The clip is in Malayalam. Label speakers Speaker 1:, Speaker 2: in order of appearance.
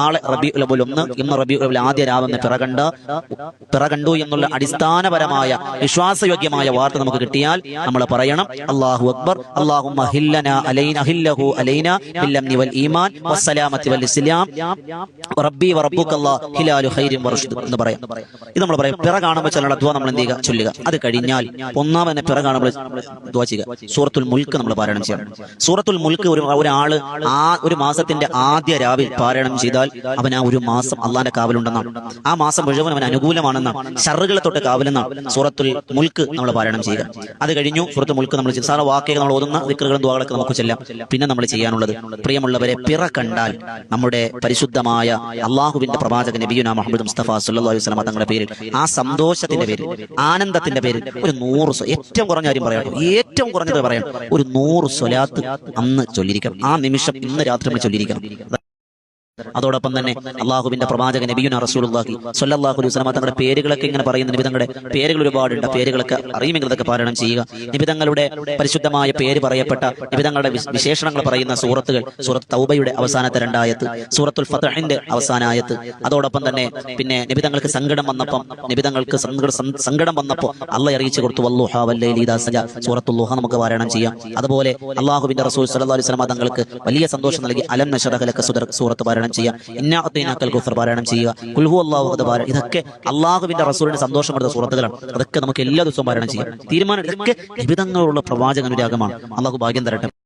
Speaker 1: നാളെ റബീഉൽ അവ്വൽ 1, ഇന്ന് റബീഉൽ അവ്വൽ ആദ്യ രാവെന്ന് പിറകണ്ടു എന്നുള്ള അടിസ്ഥാനപരമായ വിശ്വാസയോഗ്യമായ വാർത്ത നമുക്ക് കിട്ടിയാൽ നമ്മൾ പറയണം അല്ലാഹു അക്ബർ, അല്ലാഹുമ്മ ഹില്ലനാ അലൈനാ ഹില്ലഹു അലൈനാ ബിൽ അംനി വൽ ഈമാൻ വസ്സലാമത്തി വൽ ഇസ്ലാം റബ്ബി വറബ്ബുകല്ലാഹ് ഹിലാലു ഖൈരിൻ വറഷ്ദ് എന്ന് പറയാം. ഇത് നമ്മൾ പറയും. പിറ കാണുമ്പോൾ ചില ദുആ നമ്മൾ എന്ത് ചെയ്യുക, ചൊല്ലുക. അത് കഴിഞ്ഞാൽ ഒന്നാമത് പിറ കാണുമ്പോൾ ദുആ ചെയ്യുക. സൂറത്തുൽ മുൽക്ക് നമ്മൾ പാരായണം ചെയ്യണം. സൂറത്തുൽ മുൽക്ക് ഒരാള് ഒരു മാസത്തിന്റെ ആദ്യ രാവിൽ പാരായണം ചെയ്താൽ അവൻ ആ ഒരു മാസം അള്ളാന്റെ കാവലുണ്ടെന്നാണ്, ആ മാസം മുഴുവൻ അവൻ അനുകൂലമാണെന്നാണ്, ഷർറുകളെ തൊട്ട് കാവലെന്നാണ് സൂറത്തുൽ മുൽക്ക് നമ്മൾ പാരായണം ചെയ്യുക. അത് കഴിഞ്ഞു സൂറത്തുൽ മുൽക്ക് നമ്മൾ സാധാരണ വാക്കുകൾ നമ്മൾ ഓതുന്ന ദിക്റുകളും ദുആകളൊക്കെ നമുക്ക് ചെല്ലാം. പിന്നെ നമ്മൾ ചെയ്യാനുള്ളത്, പ്രിയമുള്ളവരെ, പിറ കണ്ടാൽ നമ്മുടെ പരിശുദ്ധമായ അള്ളാഹുവിന്റെ പ്രവാചകൻ നബിയുനാ മുഹമ്മദ് മുസ്തഫ സല്ലല്ലാഹു അലൈഹി വസല്ലം തങ്ങളുടെ പേരിൽ, ആ സന്തോഷത്തിന്റെ പേരിൽ, ആനന്ദത്തിന്റെ പേരിൽ ഒരു 100 ഏറ്റവും കുറഞ്ഞ കാര്യം പറയാം, ഏറ്റവും കുറഞ്ഞത് പറയാം, ഒരു 100 സ്വലാത്ത് അന്ന് ചൊല്ലിയിരിക്കണം. ആ നിമിഷം ഇന്ന് രാത്രി നമ്മൾ ചൊല്ലിയിരിക്കണം. അതോടൊപ്പം തന്നെ അള്ളാഹുവിന്റെ പ്രവാചകൻ നബിയുനാ റസൂലുള്ളാഹി സ്വല്ലല്ലാഹു അലൈഹി വസല്ലം തങ്ങളുടെ പേരുകളൊക്കെ ഇങ്ങനെ പറയുന്ന നിബിതങ്ങളുടെ പേരുകൾ ഒരുപാടുണ്ട്. പേരുകളൊക്കെ അറിയുമെങ്കിൽ അതൊക്കെ പാരായണം ചെയ്യുക. നിബിതങ്ങളുടെ പരിശുദ്ധമായ പേര് പറയപ്പെട്ട നിബിതങ്ങളുടെ വിശേഷണങ്ങൾ പറയുന്ന സൂറത്തുകൾ, സൂറത്ത് തൗബയുടെ അവസാനത്തെ 2 ആയത്ത്, സൂറത്തുൽ ഫത്ഹിന്റെ അവസാന ആയത്ത്. അതോടൊപ്പം തന്നെ പിന്നെ നിബിതങ്ങൾക്ക് സങ്കടം വന്നപ്പോൾ അള്ളാഹ് അറിയിച്ചു കൊടുത്തു വല്ലുഹാ വല്ലൈലി ഇദാ സജ, സൂറത്തുൽ ളുഹ നമുക്ക് പാരായണം ചെയ്യാം. അതുപോലെ അള്ളാഹുവിന്റെ റസൂൽ സ്വല്ലല്ലാഹു അലൈഹി വസല്ലം തങ്ങൾക്ക് വലിയ സന്തോഷം നൽകി അലം നശറഹ ലക സദറക സൂറത്ത് പാരായണം ചെയ്യാം. ഇന്നാ അതൈനാകൽ കൗസർ പാരായണം ചെയ്യുക. ഖുൽ ഹുവല്ലാഹു അഹദ് പാരായണം. ഇതൊക്കെ അള്ളാഹുവിന്റെ റസൂലിന് സന്തോഷം കൊടുത്ത സൂറത്തുകളാണ്. അതൊക്കെ നമുക്ക് എല്ലാ ദിവസവും പാരായണം ചെയ്യാം. തീരുമാനം ഇതൊക്കെ നിബിതങ്ങളുള്ള പ്രവാചക അനുരാഗമാണ്. അള്ളാഹു ഭാഗ്യം തരട്ടെ.